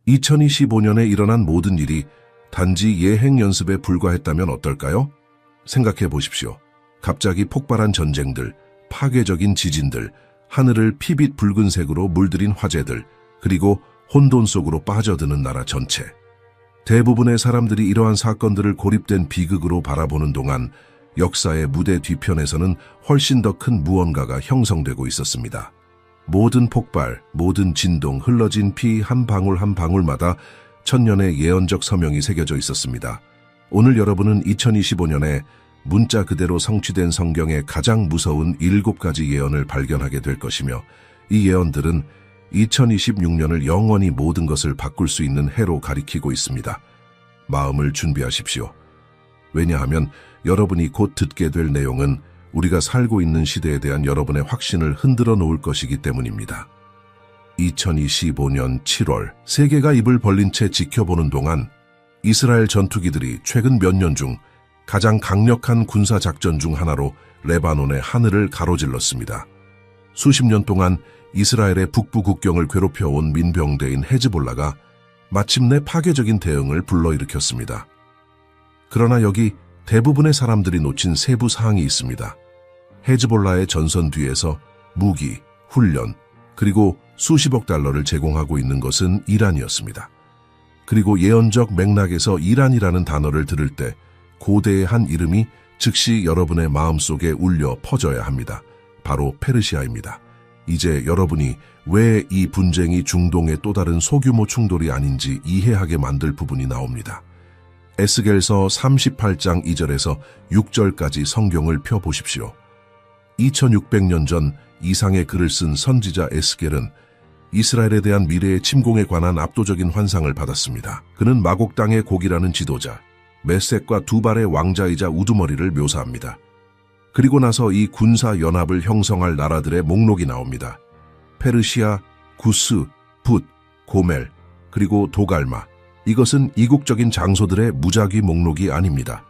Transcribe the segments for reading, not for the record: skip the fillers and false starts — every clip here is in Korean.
2025년에 일어난 모든 일이 단지 예행 연습에 불과했다면 어떨까요? 생각해 보십시오. 갑자기 폭발한 전쟁들, 파괴적인 지진들, 하늘을 피빛 붉은색으로 물들인 화재들, 그리고 혼돈 속으로 빠져드는 나라 전체. 대부분의 사람들이 이러한 사건들을 고립된 비극으로 바라보는 동안 역사의 무대 뒤편에서는 훨씬 더 큰 무언가가 형성되고 있었습니다. 모든 폭발, 모든 진동, 흘러진 피 한 방울 한 방울마다 천년의 예언적 서명이 새겨져 있었습니다. 오늘 여러분은 2025년에 문자 그대로 성취된 성경의 가장 무서운 7가지 예언을 발견하게 될 것이며, 이 예언들은 2026년을 영원히 모든 것을 바꿀 수 있는 해로 가리키고 있습니다. 마음을 준비하십시오. 왜냐하면 여러분이 곧 듣게 될 내용은 우리가 살고 있는 시대에 대한 여러분의 확신을 흔들어 놓을 것이기 때문입니다. 2025년 7월, 세계가 입을 벌린 채 지켜보는 동안 이스라엘 전투기들이 최근 몇 년 중 가장 강력한 군사작전 중 하나로 레바논의 하늘을 가로질렀습니다. 수십 년 동안 이스라엘의 북부 국경을 괴롭혀온 민병대인 헤즈볼라가 마침내 파괴적인 대응을 불러일으켰습니다. 그러나 여기 대부분의 사람들이 놓친 세부 사항이 있습니다. 헤즈볼라의 전선 뒤에서 무기, 훈련, 그리고 수십억 달러를 제공하고 있는 것은 이란이었습니다. 그리고 예언적 맥락에서 이란이라는 단어를 들을 때 고대의 한 이름이 즉시 여러분의 마음속에 울려 퍼져야 합니다. 바로 페르시아입니다. 이제 여러분이 왜 이 분쟁이 중동의 또 다른 소규모 충돌이 아닌지 이해하게 만들 부분이 나옵니다. 에스겔서 38장 2절에서 6절까지 성경을 펴보십시오. 2600년 전 이상의 글을 쓴 선지자 에스겔은 이스라엘에 대한 미래의 침공에 관한 압도적인 환상을 받았습니다. 그는 마곡 땅의 곡이라는 지도자, 메섹과 두발의 왕자이자 우두머리를 묘사합니다. 그리고 나서 이 군사 연합을 형성할 나라들의 목록이 나옵니다. 페르시아, 구스, 붓, 고멜, 그리고 도갈마. 이것은 이국적인 장소들의 무작위 목록이 아닙니다.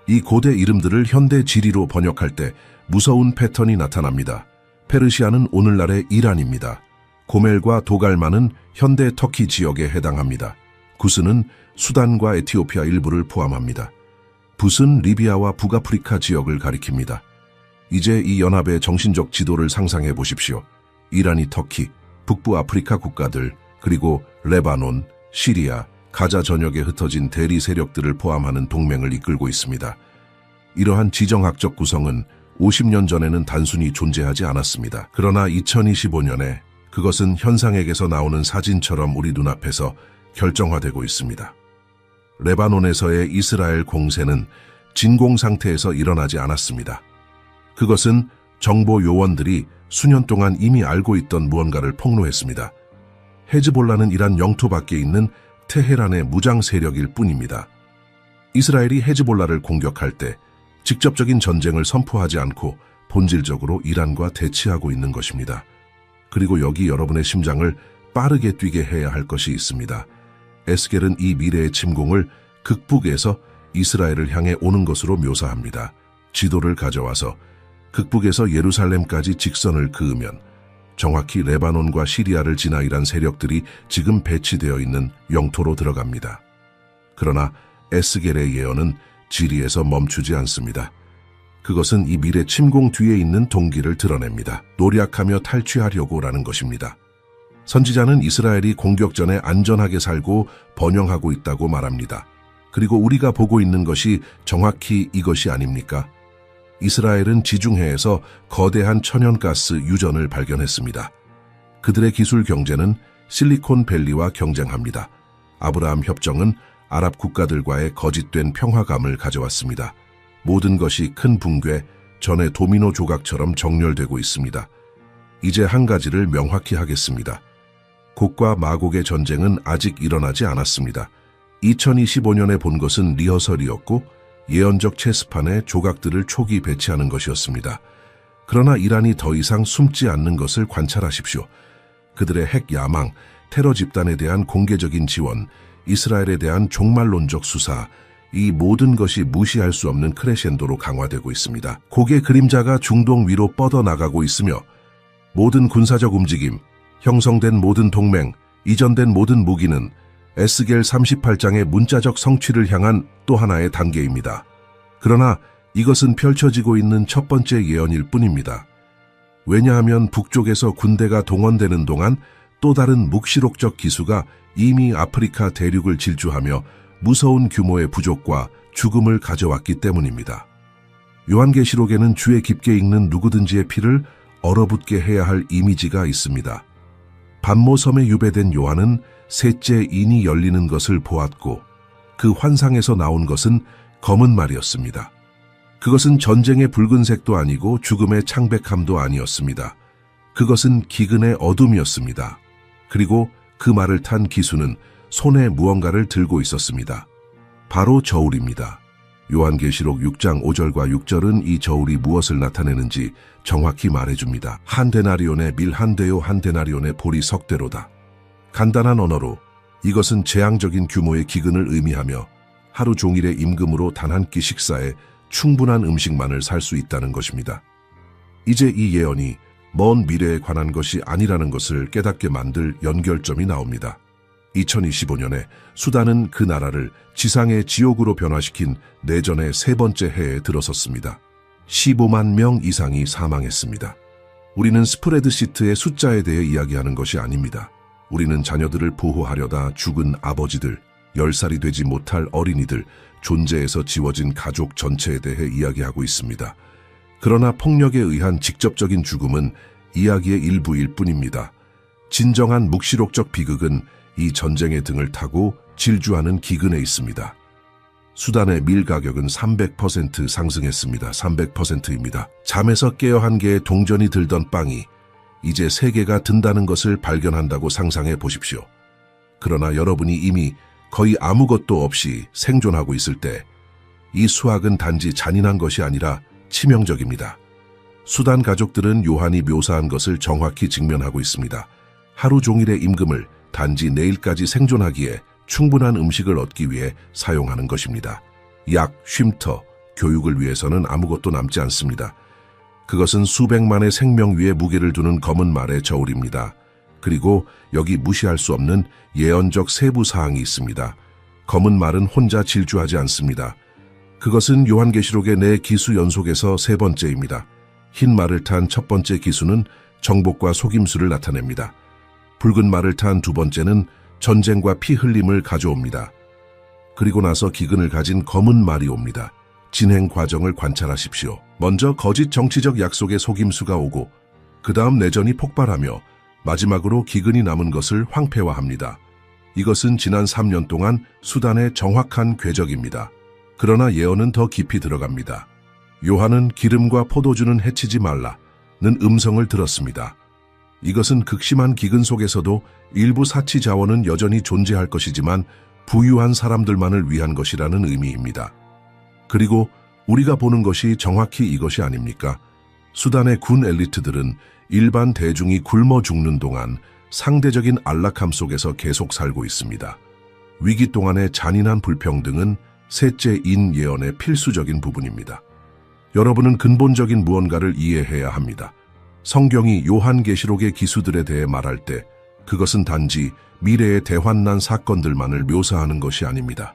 이 고대 이름들을 현대 지리로 번역할 때 무서운 패턴이 나타납니다. 페르시아는 오늘날의 이란입니다. 고멜과 도갈마는 현대 터키 지역에 해당합니다. 구스는 수단과 에티오피아 일부를 포함합니다. 붓은 리비아와 북아프리카 지역을 가리킵니다. 이제 이 연합의 정신적 지도를 상상해 보십시오. 이란이 터키, 북부 아프리카 국가들, 그리고 레바논, 시리아, 가자 전역에 흩어진 대리 세력들을 포함하는 동맹을 이끌고 있습니다. 이러한 지정학적 구성은 50년 전에는 단순히 존재하지 않았습니다. 그러나 2025년에 그것은 현상에게서 나오는 사진처럼 우리 눈앞에서 결정화되고 있습니다. 레바논에서의 이스라엘 공세는 진공 상태에서 일어나지 않았습니다. 그것은 정보 요원들이 수년 동안 이미 알고 있던 무언가를 폭로했습니다. 헤즈볼라는 이란 영토 밖에 있는 테헤란의 무장 세력일 뿐입니다. 이스라엘이 헤즈볼라를 공격할 때 직접적인 전쟁을 선포하지 않고 본질적으로 이란과 대치하고 있는 것입니다. 그리고 여기 여러분의 심장을 빠르게 뛰게 해야 할 것이 있습니다. 에스겔은 이 미래의 침공을 극북에서 이스라엘을 향해 오는 것으로 묘사합니다. 지도를 가져와서 극북에서 예루살렘까지 직선을 그으면 정확히 레바논과 시리아를 지나 이란 세력들이 지금 배치되어 있는 영토로 들어갑니다. 그러나 에스겔의 예언은 지리에서 멈추지 않습니다. 그것은 이 미래 침공 뒤에 있는 동기를 드러냅니다. 노력하며 탈취하려고라는 것입니다. 선지자는 이스라엘이 공격 전에 안전하게 살고 번영하고 있다고 말합니다. 그리고 우리가 보고 있는 것이 정확히 이것이 아닙니까? 이스라엘은 지중해에서 거대한 천연가스 유전을 발견했습니다. 그들의 기술 경제는 실리콘밸리와 경쟁합니다. 아브라함 협정은 아랍 국가들과의 거짓된 평화감을 가져왔습니다. 모든 것이 큰 붕괴, 전의 도미노 조각처럼 정렬되고 있습니다. 이제 한 가지를 명확히 하겠습니다. 곡과 마곡의 전쟁은 아직 일어나지 않았습니다. 2025년에 본 것은 리허설이었고 예언적 체스판에 조각들을 초기 배치하는 것이었습니다. 그러나 이란이 더 이상 숨지 않는 것을 관찰하십시오. 그들의 핵 야망, 테러 집단에 대한 공개적인 지원, 이스라엘에 대한 종말론적 수사, 이 모든 것이 무시할 수 없는 크레센도로 강화되고 있습니다. 곡의 그림자가 중동 위로 뻗어나가고 있으며 모든 군사적 움직임, 형성된 모든 동맹, 이전된 모든 무기는 에스겔 38장의 문자적 성취를 향한 또 하나의 단계입니다. 그러나 이것은 펼쳐지고 있는 첫 번째 예언일 뿐입니다. 왜냐하면 북쪽에서 군대가 동원되는 동안 또 다른 묵시록적 기수가 이미 아프리카 대륙을 질주하며 무서운 규모의 부족과 죽음을 가져왔기 때문입니다. 요한계시록에는 주의 깊게 읽는 누구든지의 피를 얼어붙게 해야 할 이미지가 있습니다. 반모섬에 유배된 요한은 셋째 인이 열리는 것을 보았고 그 환상에서 나온 것은 검은 말이었습니다. 그것은 전쟁의 붉은색도 아니고 죽음의 창백함도 아니었습니다. 그것은 기근의 어둠이었습니다. 그리고 그 말을 탄 기수는 손에 무언가를 들고 있었습니다. 바로 저울입니다. 요한계시록 6장 5절과 6절은 이 저울이 무엇을 나타내는지 정확히 말해줍니다. 한 데나리온의 밀 한 대요 한 데나리온의 보리 석 대로다. 간단한 언어로 이것은 재앙적인 규모의 기근을 의미하며 하루 종일의 임금으로 단 한 끼 식사에 충분한 음식만을 살 수 있다는 것입니다. 이제 이 예언이 먼 미래에 관한 것이 아니라는 것을 깨닫게 만들 연결점이 나옵니다. 2025년에 수단은 그 나라를 지상의 지옥으로 변화시킨 내전의 세 번째 해에 들어섰습니다. 15만 명 이상이 사망했습니다. 우리는 스프레드시트의 숫자에 대해 이야기하는 것이 아닙니다. 우리는 자녀들을 보호하려다 죽은 아버지들, 10살이 되지 못할 어린이들, 존재에서 지워진 가족 전체에 대해 이야기하고 있습니다. 그러나 폭력에 의한 직접적인 죽음은 이야기의 일부일 뿐입니다. 진정한 묵시록적 비극은 이 전쟁의 등을 타고 질주하는 기근에 있습니다. 수단의 밀 가격은 300% 상승했습니다. 300%입니다. 잠에서 깨어 한 개의 동전이 들던 빵이 이제 3개가 든다는 것을 발견한다고 상상해 보십시오. 그러나 여러분이 이미 거의 아무것도 없이 생존하고 있을 때 이 수학은 단지 잔인한 것이 아니라 치명적입니다. 수단 가족들은 요한이 묘사한 것을 정확히 직면하고 있습니다. 하루 종일의 임금을 단지 내일까지 생존하기에 충분한 음식을 얻기 위해 사용하는 것입니다. 약, 쉼터, 교육을 위해서는 아무것도 남지 않습니다. 그것은 수백만의 생명 위에 무게를 두는 검은 말의 저울입니다. 그리고 여기 무시할 수 없는 예언적 세부 사항이 있습니다. 검은 말은 혼자 질주하지 않습니다. 그것은 요한계시록의 네 기수 연속에서 세 번째입니다. 흰 말을 탄 첫 번째 기수는 정복과 속임수를 나타냅니다. 붉은 말을 탄 두 번째는 전쟁과 피 흘림을 가져옵니다. 그리고 나서 기근을 가진 검은 말이 옵니다. 진행 과정을 관찰하십시오. 먼저 거짓 정치적 약속의 속임수가 오고 그 다음 내전이 폭발하며 마지막으로 기근이 남은 것을 황폐화합니다. 이것은 지난 3년 동안 수단의 정확한 궤적입니다. 그러나 예언은 더 깊이 들어갑니다. 요한은 기름과 포도주는 해치지 말라는 음성을 들었습니다. 이것은 극심한 기근 속에서도 일부 사치 자원은 여전히 존재할 것이지만 부유한 사람들만을 위한 것이라는 의미입니다. 그리고 우리가 보는 것이 정확히 이것이 아닙니까? 수단의 군 엘리트들은 일반 대중이 굶어 죽는 동안 상대적인 안락함 속에서 계속 살고 있습니다. 위기 동안의 잔인한 불평등은 셋째 인 예언의 필수적인 부분입니다. 여러분은 근본적인 무언가를 이해해야 합니다. 성경이 요한계시록의 기수들에 대해 말할 때 그것은 단지 미래의 대환난 사건들만을 묘사하는 것이 아닙니다.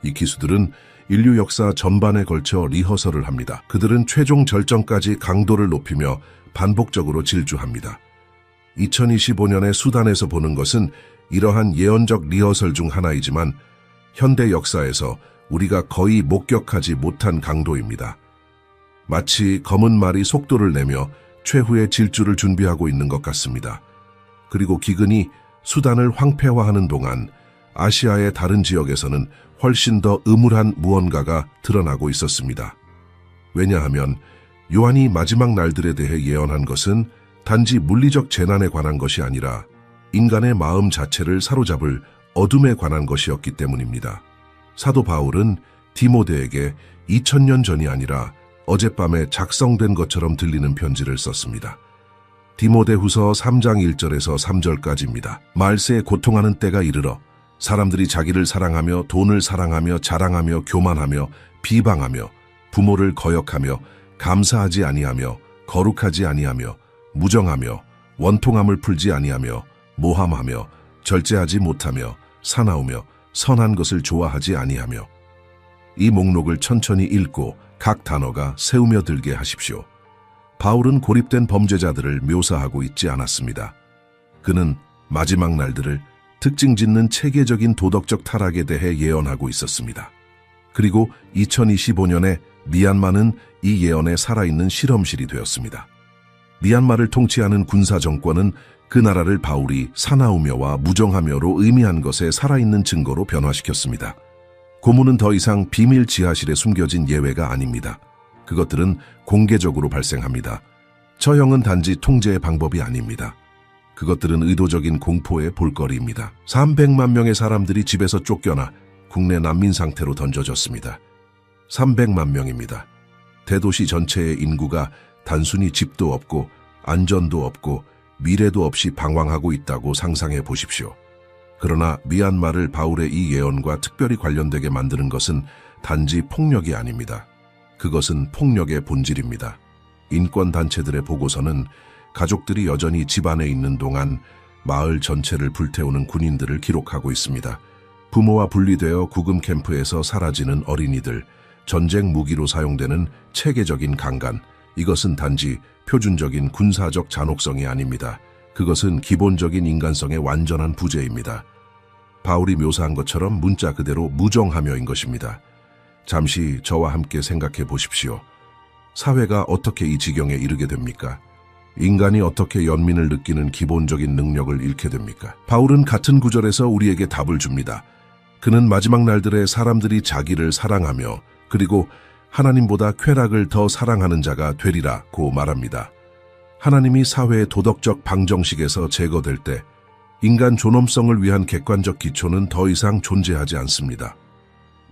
이 기수들은 인류 역사 전반에 걸쳐 리허설을 합니다. 그들은 최종 절정까지 강도를 높이며 반복적으로 질주합니다. 2025년의 수단에서 보는 것은 이러한 예언적 리허설 중 하나이지만 현대 역사에서 우리가 거의 목격하지 못한 강도입니다. 마치 검은 말이 속도를 내며 최후의 질주를 준비하고 있는 것 같습니다. 그리고 기근이 수단을 황폐화하는 동안 아시아의 다른 지역에서는 훨씬 더 음울한 무언가가 드러나고 있었습니다. 왜냐하면 요한이 마지막 날들에 대해 예언한 것은 단지 물리적 재난에 관한 것이 아니라 인간의 마음 자체를 사로잡을 어둠에 관한 것이었기 때문입니다. 사도 바울은 디모데에게 2000년 전이 아니라 어젯밤에 작성된 것처럼 들리는 편지를 썼습니다. 디모데후서 3장 1절에서 3절까지입니다. 말세에 고통하는 때가 이르러 사람들이 자기를 사랑하며 돈을 사랑하며 자랑하며 교만하며 비방하며 부모를 거역하며 감사하지 아니하며 거룩하지 아니하며 무정하며 원통함을 풀지 아니하며 모함하며 절제하지 못하며 사나우며 선한 것을 좋아하지 아니하며. 이 목록을 천천히 읽고 각 단어가 세우며 들게 하십시오. 바울은 고립된 범죄자들을 묘사하고 있지 않았습니다. 그는 마지막 날들을 특징 짓는 체계적인 도덕적 타락에 대해 예언하고 있었습니다. 그리고 2025년에 미얀마는 이 예언에 살아있는 실험실이 되었습니다. 미얀마를 통치하는 군사 정권은 그 나라를 바울이 사나우며와 무정하며로 의미한 것에 살아있는 증거로 변화시켰습니다. 고문은 더 이상 비밀 지하실에 숨겨진 예외가 아닙니다. 그것들은 공개적으로 발생합니다. 처형은 단지 통제의 방법이 아닙니다. 그것들은 의도적인 공포의 볼거리입니다. 300만 명의 사람들이 집에서 쫓겨나 국내 난민 상태로 던져졌습니다. 300만 명입니다. 대도시 전체의 인구가 단순히 집도 없고 안전도 없고 미래도 없이 방황하고 있다고 상상해 보십시오. 그러나 미얀마를 바울의 이 예언과 특별히 관련되게 만드는 것은 단지 폭력이 아닙니다. 그것은 폭력의 본질입니다. 인권단체들의 보고서는 가족들이 여전히 집안에 있는 동안 마을 전체를 불태우는 군인들을 기록하고 있습니다. 부모와 분리되어 구금 캠프에서 사라지는 어린이들, 전쟁 무기로 사용되는 체계적인 강간, 이것은 단지 표준적인 군사적 잔혹성이 아닙니다. 그것은 기본적인 인간성의 완전한 부재입니다. 바울이 묘사한 것처럼 문자 그대로 무정하며인 것입니다. 잠시 저와 함께 생각해 보십시오. 사회가 어떻게 이 지경에 이르게 됩니까? 인간이 어떻게 연민을 느끼는 기본적인 능력을 잃게 됩니까? 바울은 같은 구절에서 우리에게 답을 줍니다. 그는 마지막 날들에 사람들이 자기를 사랑하며 그리고 하나님보다 쾌락을 더 사랑하는 자가 되리라고 말합니다. 하나님이 사회의 도덕적 방정식에서 제거될 때 인간 존엄성을 위한 객관적 기초는 더 이상 존재하지 않습니다.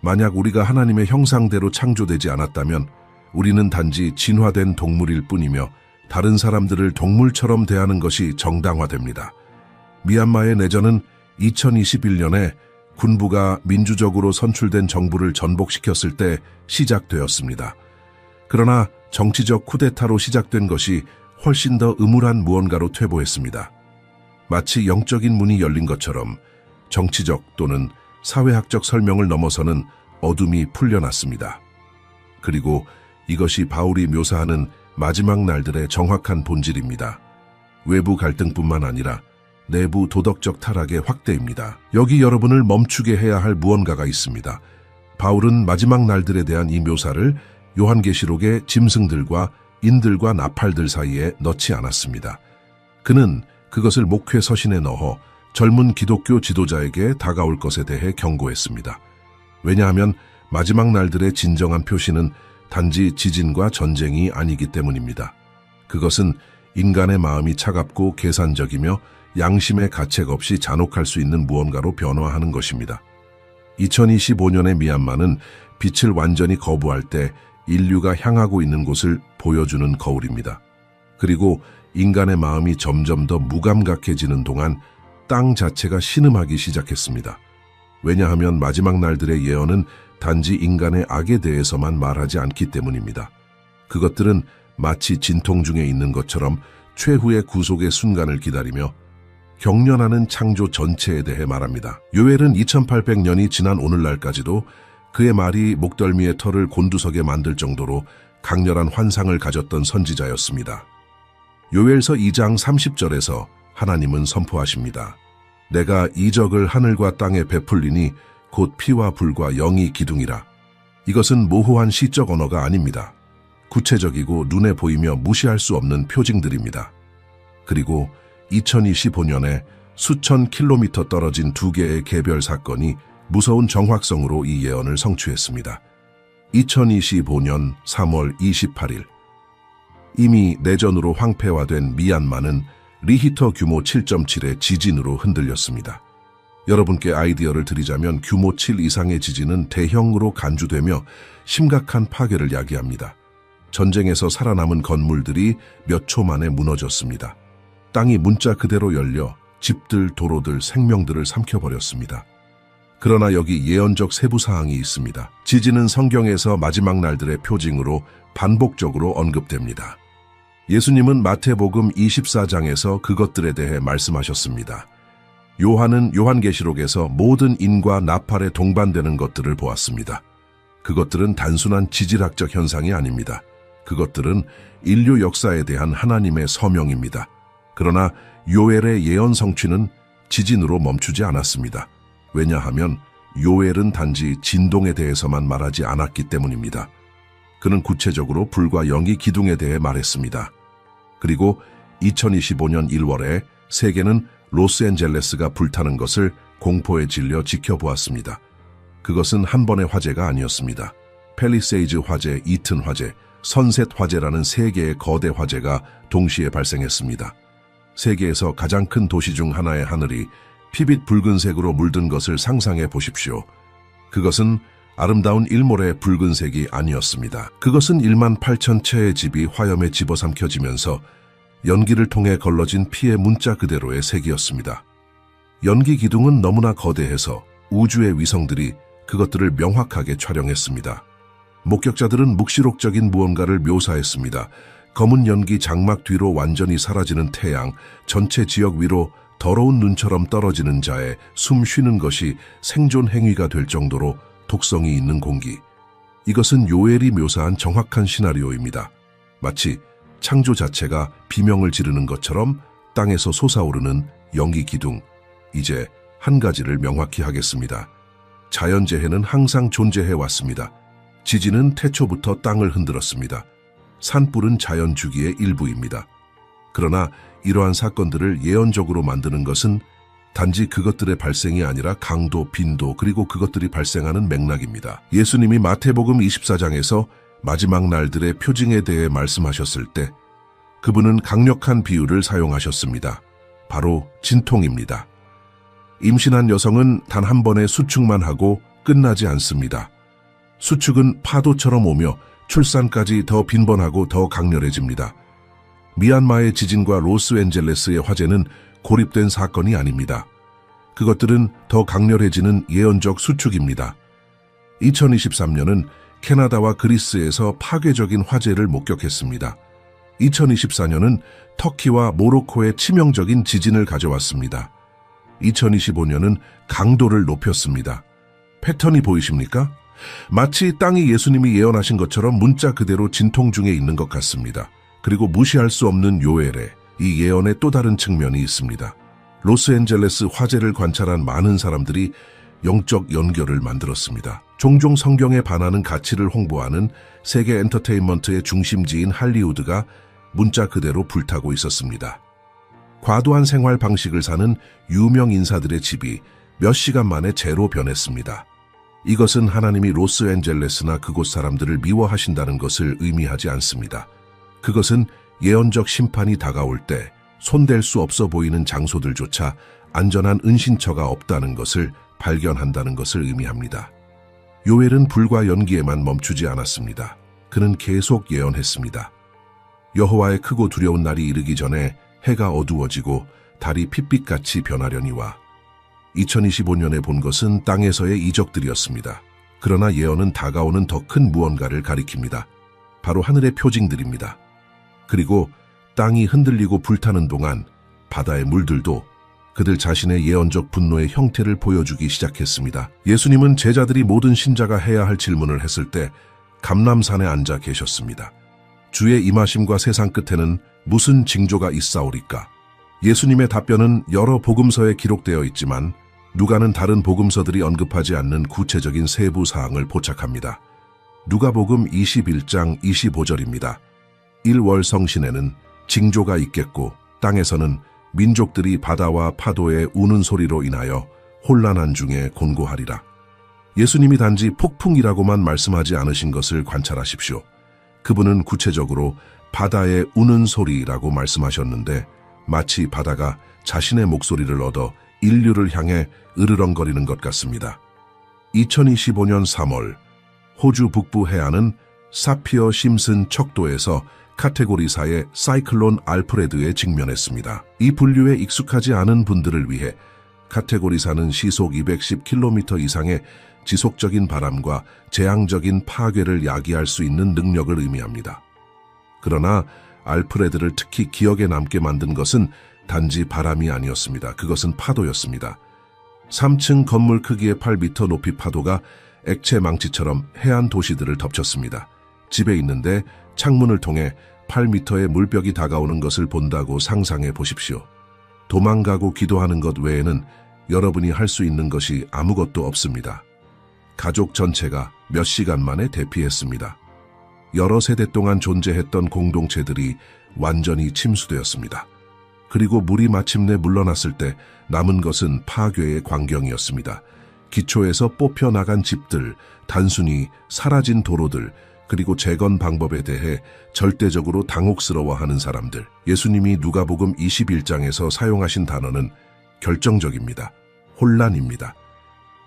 만약 우리가 하나님의 형상대로 창조되지 않았다면 우리는 단지 진화된 동물일 뿐이며 다른 사람들을 동물처럼 대하는 것이 정당화됩니다. 미얀마의 내전은 2021년에 군부가 민주적으로 선출된 정부를 전복시켰을 때 시작되었습니다. 그러나 정치적 쿠데타로 시작된 것이 훨씬 더 음울한 무언가로 퇴보했습니다. 마치 영적인 문이 열린 것처럼 정치적 또는 사회학적 설명을 넘어서는 어둠이 풀려났습니다. 그리고 이것이 바울이 묘사하는 마지막 날들의 정확한 본질입니다. 외부 갈등뿐만 아니라 내부 도덕적 타락의 확대입니다. 여기 여러분을 멈추게 해야 할 무언가가 있습니다. 바울은 마지막 날들에 대한 이 묘사를 요한계시록의 짐승들과 인들과 나팔들 사이에 넣지 않았습니다. 그는 그것을 목회 서신에 넣어 젊은 기독교 지도자에게 다가올 것에 대해 경고했습니다. 왜냐하면 마지막 날들의 진정한 표시는 단지 지진과 전쟁이 아니기 때문입니다. 그것은 인간의 마음이 차갑고 계산적이며 양심의 가책 없이 잔혹할 수 있는 무언가로 변화하는 것입니다. 2025년의 미얀마는 빛을 완전히 거부할 때 인류가 향하고 있는 곳을 보여주는 거울입니다. 그리고 인간의 마음이 점점 더 무감각해지는 동안 땅 자체가 신음하기 시작했습니다. 왜냐하면 마지막 날들의 예언은 단지 인간의 악에 대해서만 말하지 않기 때문입니다. 그것들은 마치 진통 중에 있는 것처럼 최후의 구속의 순간을 기다리며 경련하는 창조 전체에 대해 말합니다. 요엘은 2800년이 지난 오늘날까지도 그의 말이 목덜미의 털을 곤두서게 만들 정도로 강렬한 환상을 가졌던 선지자였습니다. 요엘서 2장 30절에서 하나님은 선포하십니다. 내가 이적을 하늘과 땅에 베풀리니 곧 피와 불과 영이 기둥이라. 이것은 모호한 시적 언어가 아닙니다. 구체적이고 눈에 보이며 무시할 수 없는 표징들입니다. 그리고 2025년에 수천 킬로미터 떨어진 두 개의 개별 사건이 무서운 정확성으로 이 예언을 성취했습니다. 2025년 3월 28일 이미 내전으로 황폐화된 미얀마는 리히터 규모 7.7의 지진으로 흔들렸습니다. 여러분께 아이디어를 드리자면 규모 7 이상의 지진은 대형으로 간주되며 심각한 파괴를 야기합니다. 전쟁에서 살아남은 건물들이 몇 초 만에 무너졌습니다. 땅이 문자 그대로 열려 집들, 도로들, 생명들을 삼켜버렸습니다. 그러나 여기 예언적 세부사항이 있습니다. 지진은 성경에서 마지막 날들의 표징으로 반복적으로 언급됩니다. 예수님은 마태복음 24장에서 그것들에 대해 말씀하셨습니다. 요한은 요한계시록에서 모든 인과 나팔에 동반되는 것들을 보았습니다. 그것들은 단순한 지질학적 현상이 아닙니다. 그것들은 인류 역사에 대한 하나님의 서명입니다. 그러나 요엘의 예언 성취는 지진으로 멈추지 않았습니다. 왜냐하면 요엘은 단지 진동에 대해서만 말하지 않았기 때문입니다. 그는 구체적으로 불과 연기 기둥에 대해 말했습니다. 그리고 2025년 1월에 세계는 로스앤젤레스가 불타는 것을 공포에 질려 지켜보았습니다. 그것은 한 번의 화재가 아니었습니다. 팰리세이즈 화재, 이튼 화재, 선셋 화재라는 세 개의 거대 화재가 동시에 발생했습니다. 세계에서 가장 큰 도시 중 하나의 하늘이 피빛 붉은색으로 물든 것을 상상해 보십시오. 그것은 아름다운 일몰의 붉은색이 아니었습니다. 그것은 1만 8천 채의 집이 화염에 집어삼켜지면서 연기를 통해 걸러진 피의 문자 그대로의 색이었습니다. 연기 기둥은 너무나 거대해서 우주의 위성들이 그것들을 명확하게 촬영했습니다. 목격자들은 묵시록적인 무언가를 묘사했습니다. 검은 연기 장막 뒤로 완전히 사라지는 태양, 전체 지역 위로 더러운 눈처럼 떨어지는 자의 숨 쉬는 것이 생존 행위가 될 정도로 독성이 있는 공기. 이것은 요엘이 묘사한 정확한 시나리오입니다. 마치 창조 자체가 비명을 지르는 것처럼 땅에서 솟아오르는 연기 기둥. 이제 한 가지를 명확히 하겠습니다. 자연재해는 항상 존재해 왔습니다. 지진은 태초부터 땅을 흔들었습니다. 산불은 자연 주기의 일부입니다. 그러나 이러한 사건들을 예언적으로 만드는 것은 단지 그것들의 발생이 아니라 강도, 빈도, 그리고 그것들이 발생하는 맥락입니다. 예수님이 마태복음 24장에서 마지막 날들의 표징에 대해 말씀하셨을 때 그분은 강력한 비유를 사용하셨습니다. 바로 진통입니다. 임신한 여성은 단 한 번의 수축만 하고 끝나지 않습니다. 수축은 파도처럼 오며 출산까지 더 빈번하고 더 강렬해집니다. 미얀마의 지진과 로스앤젤레스의 화재는 고립된 사건이 아닙니다. 그것들은 더 강렬해지는 예언적 수축입니다. 2023년은 캐나다와 그리스에서 파괴적인 화재를 목격했습니다. 2024년은 터키와 모로코의 치명적인 지진을 가져왔습니다. 2025년은 강도를 높였습니다. 패턴이 보이십니까? 마치 땅이 예수님이 예언하신 것처럼 문자 그대로 진통 중에 있는 것 같습니다. 그리고 무시할 수 없는 요엘에 이 예언의 또 다른 측면이 있습니다. 로스앤젤레스 화재를 관찰한 많은 사람들이 영적 연결을 만들었습니다. 종종 성경에 반하는 가치를 홍보하는 세계 엔터테인먼트의 중심지인 할리우드가 문자 그대로 불타고 있었습니다. 과도한 생활 방식을 사는 유명 인사들의 집이 몇 시간 만에 재로 변했습니다. 이것은 하나님이 로스앤젤레스나 그곳 사람들을 미워하신다는 것을 의미하지 않습니다. 그것은 예언적 심판이 다가올 때 손댈 수 없어 보이는 장소들조차 안전한 은신처가 없다는 것을 발견한다는 것을 의미합니다. 요엘은 불과 연기에만 멈추지 않았습니다. 그는 계속 예언했습니다. 여호와의 크고 두려운 날이 이르기 전에 해가 어두워지고 달이 핏빛같이 변하려니와 2025년에 본 것은 땅에서의 이적들이었습니다. 그러나 예언은 다가오는 더 큰 무언가를 가리킵니다. 바로 하늘의 표징들입니다. 그리고 땅이 흔들리고 불타는 동안 바다의 물들도 그들 자신의 예언적 분노의 형태를 보여주기 시작했습니다. 예수님은 제자들이 모든 신자가 해야 할 질문을 했을 때 감람산에 앉아 계셨습니다. 주의 임하심과 세상 끝에는 무슨 징조가 있사오리까? 예수님의 답변은 여러 복음서에 기록되어 있지만 누가는 다른 복음서들이 언급하지 않는 구체적인 세부 사항을 포착합니다. 누가복음 21장 25절입니다. 1월 성신에는 징조가 있겠고 땅에서는 민족들이 바다와 파도의 우는 소리로 인하여 혼란한 중에 곤고하리라. 예수님이 단지 폭풍이라고만 말씀하지 않으신 것을 관찰하십시오. 그분은 구체적으로 바다의 우는 소리라고 말씀하셨는데 마치 바다가 자신의 목소리를 얻어 인류를 향해 으르렁거리는 것 같습니다. 2025년 3월 호주 북부 해안은 사피어 심슨 척도에서 카테고리 4의 사이클론 알프레드에 직면했습니다. 이 분류에 익숙하지 않은 분들을 위해 카테고리 4는 시속 210km 이상의 지속적인 바람과 재앙적인 파괴를 야기할 수 있는 능력을 의미합니다. 그러나 알프레드를 특히 기억에 남게 만든 것은 단지 바람이 아니었습니다. 그것은 파도였습니다. 3층 건물 크기의 8m 높이 파도가 액체 망치처럼 해안 도시들을 덮쳤습니다. 집에 있는데 창문을 통해 8m의 물벽이 다가오는 것을 본다고 상상해 보십시오. 도망가고 기도하는 것 외에는 여러분이 할 수 있는 것이 아무것도 없습니다. 가족 전체가 몇 시간 만에 대피했습니다. 여러 세대 동안 존재했던 공동체들이 완전히 침수되었습니다. 그리고 물이 마침내 물러났을 때 남은 것은 파괴의 광경이었습니다. 기초에서 뽑혀나간 집들, 단순히 사라진 도로들, 그리고 재건 방법에 대해 절대적으로 당혹스러워하는 사람들. 예수님이 누가복음 21장에서 사용하신 단어는 결정적입니다. 혼란입니다.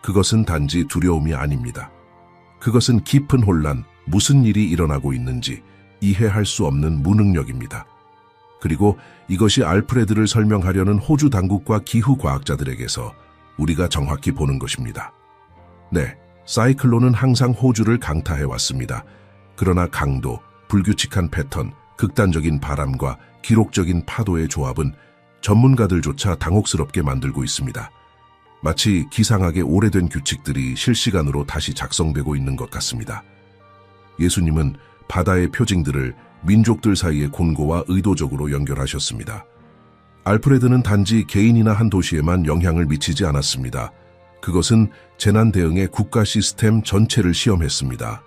그것은 단지 두려움이 아닙니다. 그것은 깊은 혼란, 무슨 일이 일어나고 있는지 이해할 수 없는 무능력입니다. 그리고 이것이 알프레드를 설명하려는 호주 당국과 기후 과학자들에게서 우리가 정확히 보는 것입니다. 네, 사이클론은 항상 호주를 강타해왔습니다. 그러나 강도, 불규칙한 패턴, 극단적인 바람과 기록적인 파도의 조합은 전문가들조차 당혹스럽게 만들고 있습니다. 마치 기상학의 오래된 규칙들이 실시간으로 다시 작성되고 있는 것 같습니다. 예수님은 바다의 표징들을 민족들 사이의 곤고와 의도적으로 연결하셨습니다. 알프레드는 단지 개인이나 한 도시에만 영향을 미치지 않았습니다. 그것은 재난 대응의 국가 시스템 전체를 시험했습니다.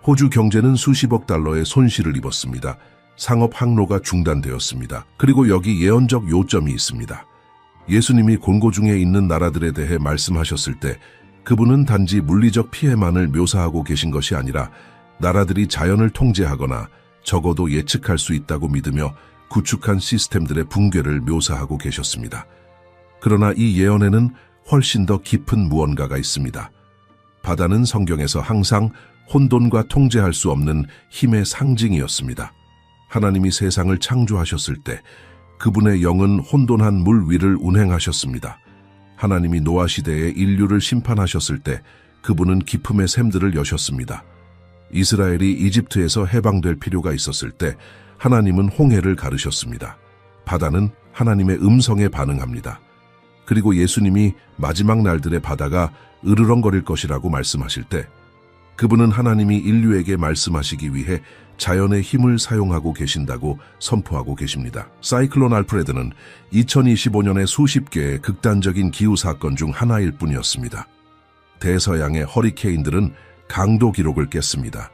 호주 경제는 수십억 달러의 손실을 입었습니다. 상업 항로가 중단되었습니다. 그리고 여기 예언적 요점이 있습니다. 예수님이 곤고 중에 있는 나라들에 대해 말씀하셨을 때 그분은 단지 물리적 피해만을 묘사하고 계신 것이 아니라 나라들이 자연을 통제하거나 적어도 예측할 수 있다고 믿으며 구축한 시스템들의 붕괴를 묘사하고 계셨습니다. 그러나 이 예언에는 훨씬 더 깊은 무언가가 있습니다. 바다는 성경에서 항상 혼돈과 통제할 수 없는 힘의 상징이었습니다. 하나님이 세상을 창조하셨을 때 그분의 영은 혼돈한 물 위를 운행하셨습니다. 하나님이 노아 시대에 인류를 심판하셨을 때 그분은 기품의 샘들을 여셨습니다. 이스라엘이 이집트에서 해방될 필요가 있었을 때 하나님은 홍해를 가르셨습니다. 바다는 하나님의 음성에 반응합니다. 그리고 예수님이 마지막 날들의 바다가 으르렁거릴 것이라고 말씀하실 때 그분은 하나님이 인류에게 말씀하시기 위해 자연의 힘을 사용하고 계신다고 선포하고 계십니다. 사이클론 알프레드는 2025년에 수십 개의 극단적인 기후사건 중 하나일 뿐이었습니다. 대서양의 허리케인들은 강도 기록을 깼습니다.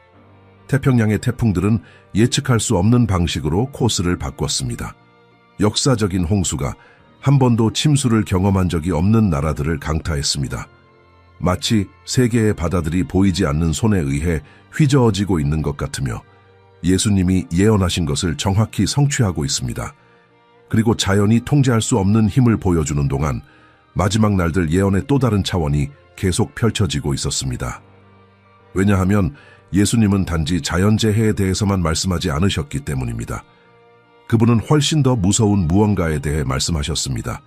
태평양의 태풍들은 예측할 수 없는 방식으로 코스를 바꿨습니다. 역사적인 홍수가 한 번도 침수를 경험한 적이 없는 나라들을 강타했습니다. 마치 세계의 바다들이 보이지 않는 손에 의해 휘저어지고 있는 것 같으며 예수님이 예언하신 것을 정확히 성취하고 있습니다. 그리고 자연이 통제할 수 없는 힘을 보여주는 동안 마지막 날들 예언의 또 다른 차원이 계속 펼쳐지고 있었습니다. 왜냐하면 예수님은 단지 자연재해에 대해서만 말씀하지 않으셨기 때문입니다. 그분은 훨씬 더 무서운 무언가에 대해 말씀하셨습니다.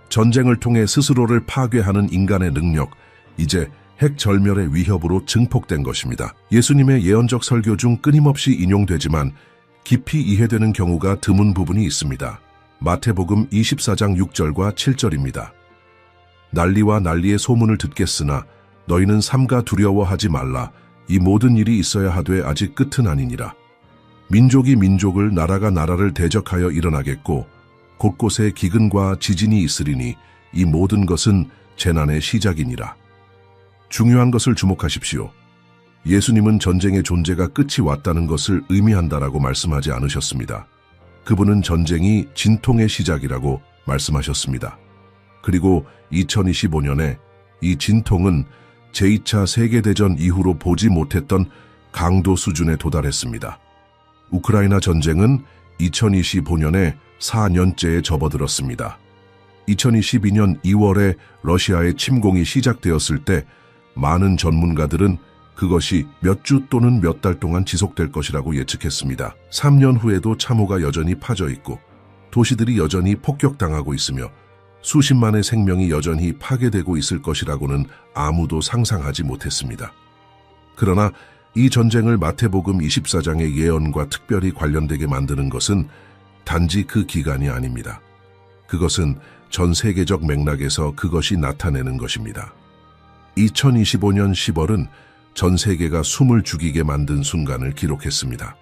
전쟁을 통해 스스로를 파괴하는 인간의 능력, 이제 핵절멸의 위협으로 증폭된 것입니다. 예수님의 예언적 설교 중 끊임없이 인용되지만 깊이 이해되는 경우가 드문 부분이 있습니다. 마태복음 24장 6절과 7절입니다. 난리와 난리의 소문을 듣겠으나 너희는 삼가 두려워하지 말라. 이 모든 일이 있어야 하되 아직 끝은 아니니라. 민족이 민족을 나라가 나라를 대적하여 일어나겠고 곳곳에 기근과 지진이 있으리니 이 모든 것은 재난의 시작이니라. 중요한 것을 주목하십시오. 예수님은 전쟁의 존재가 끝이 왔다는 것을 의미한다라고 말씀하지 않으셨습니다. 그분은 전쟁이 진통의 시작이라고 말씀하셨습니다. 그리고 2025년에 이 진통은 제2차 세계대전 이후로 보지 못했던 강도 수준에 도달했습니다. 우크라이나 전쟁은 2025년에 4년째에 접어들었습니다. 2022년 2월에 러시아의 침공이 시작되었을 때 많은 전문가들은 그것이 몇 주 또는 몇 달 동안 지속될 것이라고 예측했습니다. 3년 후에도 참호가 여전히 파져 있고 도시들이 여전히 폭격당하고 있으며 수십만의 생명이 여전히 파괴되고 있을 것이라고는 아무도 상상하지 못했습니다. 그러나 이 전쟁을 마태복음 24장의 예언과 특별히 관련되게 만드는 것은 단지 그 기간이 아닙니다. 그것은 전 세계적 맥락에서 그것이 나타내는 것입니다. 2025년 10월은 전 세계가 숨을 죽이게 만든 순간을 기록했습니다.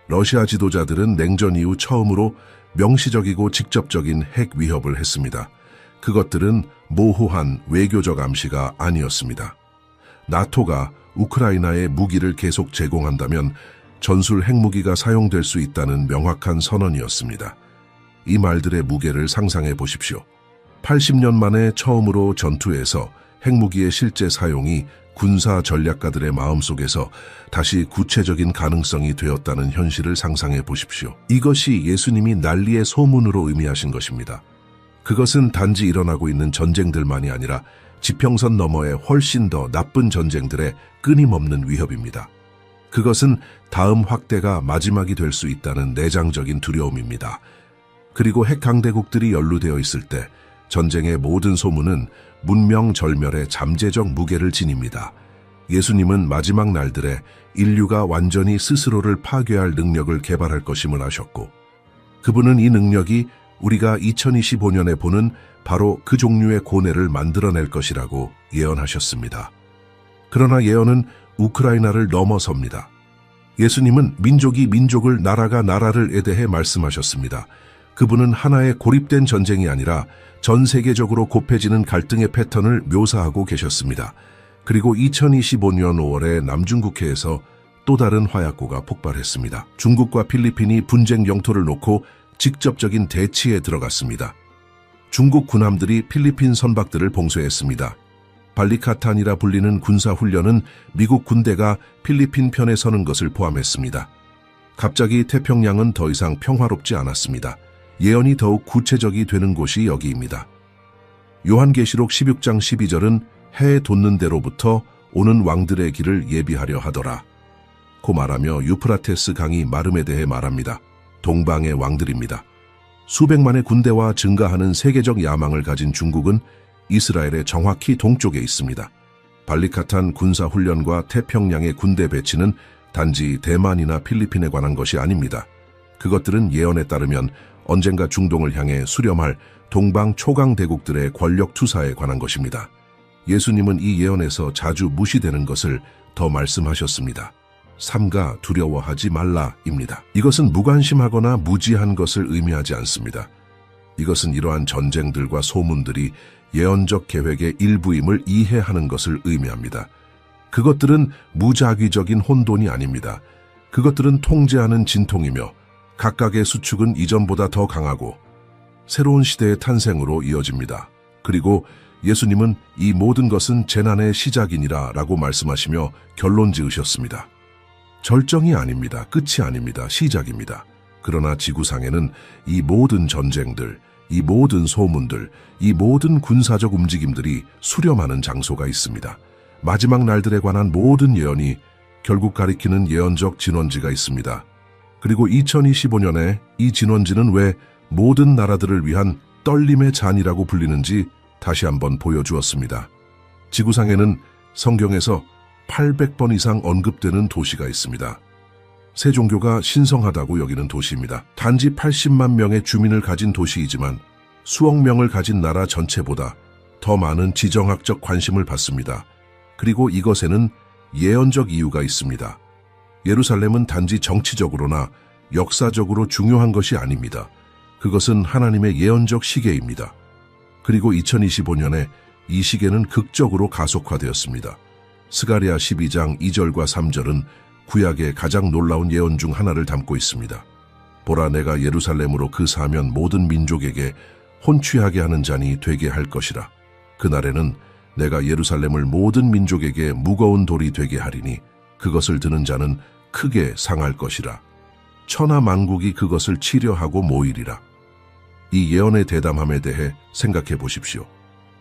러시아 지도자들은 냉전 이후 처음으로 명시적이고 직접적인 핵 위협을 했습니다. 그것들은 모호한 외교적 암시가 아니었습니다. 나토가 우크라이나에 무기를 계속 제공한다면 전술 핵무기가 사용될 수 있다는 명확한 선언이었습니다. 이 말들의 무게를 상상해 보십시오. 80년 만에 처음으로 전투에서 핵무기의 실제 사용이 군사 전략가들의 마음속에서 다시 구체적인 가능성이 되었다는 현실을 상상해 보십시오. 이것이 예수님이 난리의 소문으로 의미하신 것입니다. 그것은 단지 일어나고 있는 전쟁들만이 아니라 지평선 너머의 훨씬 더 나쁜 전쟁들의 끊임없는 위협입니다. 그것은 다음 확대가 마지막이 될 수 있다는 내장적인 두려움입니다. 그리고 핵 강대국들이 연루되어 있을 때 전쟁의 모든 소문은 문명절멸의 잠재적 무게를 지닙니다. 예수님은 마지막 날들에 인류가 완전히 스스로를 파괴할 능력을 개발할 것임을 아셨고, 그분은 이 능력이 우리가 2025년에 보는 바로 그 종류의 고뇌를 만들어낼 것이라고 예언하셨습니다. 그러나 예언은 우크라이나를 넘어섭니다. 예수님은 민족이 민족을, 나라가 나라를 애대해 말씀하셨습니다. 그분은 하나의 고립된 전쟁이 아니라 전 세계적으로 곱해지는 갈등의 패턴을 묘사하고 계셨습니다. 그리고 2025년 5월에 남중국해에서 또 다른 화약고가 폭발했습니다. 중국과 필리핀이 분쟁 영토를 놓고 직접적인 대치에 들어갔습니다. 중국 군함들이 필리핀 선박들을 봉쇄했습니다. 발리카탄이라 불리는 군사훈련은 미국 군대가 필리핀 편에 서는 것을 포함했습니다. 갑자기 태평양은 더 이상 평화롭지 않았습니다. 예언이 더욱 구체적이 되는 곳이 여기입니다. 요한계시록 16장 12절은 해 돋는 데로부터 오는 왕들의 길을 예비하려 하더라 고 말하며 유프라테스 강이 마름에 대해 말합니다. 동방의 왕들입니다. 수백만의 군대와 증가하는 세계적 야망을 가진 중국은 이스라엘의 정확히 동쪽에 있습니다. 발리카탄 군사훈련과 태평양의 군대 배치는 단지 대만이나 필리핀에 관한 것이 아닙니다. 그것들은 예언에 따르면 언젠가 중동을 향해 수렴할 동방 초강 대국들의 권력 투사에 관한 것입니다. 예수님은 이 예언에서 자주 무시되는 것을 더 말씀하셨습니다. 삼가 두려워하지 말라입니다. 이것은 무관심하거나 무지한 것을 의미하지 않습니다. 이것은 이러한 전쟁들과 소문들이 예언적 계획의 일부임을 이해하는 것을 의미합니다. 그것들은 무작위적인 혼돈이 아닙니다. 그것들은 통제하는 진통이며 각각의 수축은 이전보다 더 강하고 새로운 시대의 탄생으로 이어집니다. 그리고 예수님은 이 모든 것은 재난의 시작이니라 라고 말씀하시며 결론 지으셨습니다. 절정이 아닙니다. 끝이 아닙니다. 시작입니다. 그러나 지구상에는 이 모든 전쟁들, 이 모든 소문들, 이 모든 군사적 움직임들이 수렴하는 장소가 있습니다. 마지막 날들에 관한 모든 예언이 결국 가리키는 예언적 진원지가 있습니다. 그리고 2025년에 이 진원지는 왜 모든 나라들을 위한 떨림의 잔이라고 불리는지 다시 한번 보여주었습니다. 지구상에는 성경에서 800번 이상 언급되는 도시가 있습니다. 세 종교가 신성하다고 여기는 도시입니다. 단지 80만 명의 주민을 가진 도시이지만 수억 명을 가진 나라 전체보다 더 많은 지정학적 관심을 받습니다. 그리고 이것에는 예언적 이유가 있습니다. 예루살렘은 단지 정치적으로나 역사적으로 중요한 것이 아닙니다. 그것은 하나님의 예언적 시계입니다. 그리고 2025년에 이 시계는 극적으로 가속화되었습니다. 스가랴 12장 2절과 3절은 구약의 가장 놀라운 예언 중 하나를 담고 있습니다. 보라, 내가 예루살렘으로 그 사면 모든 민족에게 혼취하게 하는 잔이 되게 할 것이라. 그날에는 내가 예루살렘을 모든 민족에게 무거운 돌이 되게 하리니 그것을 드는 자는 크게 상할 것이라. 천하 만국이 그것을 치려하고 모이리라. 이 예언의 대담함에 대해 생각해 보십시오.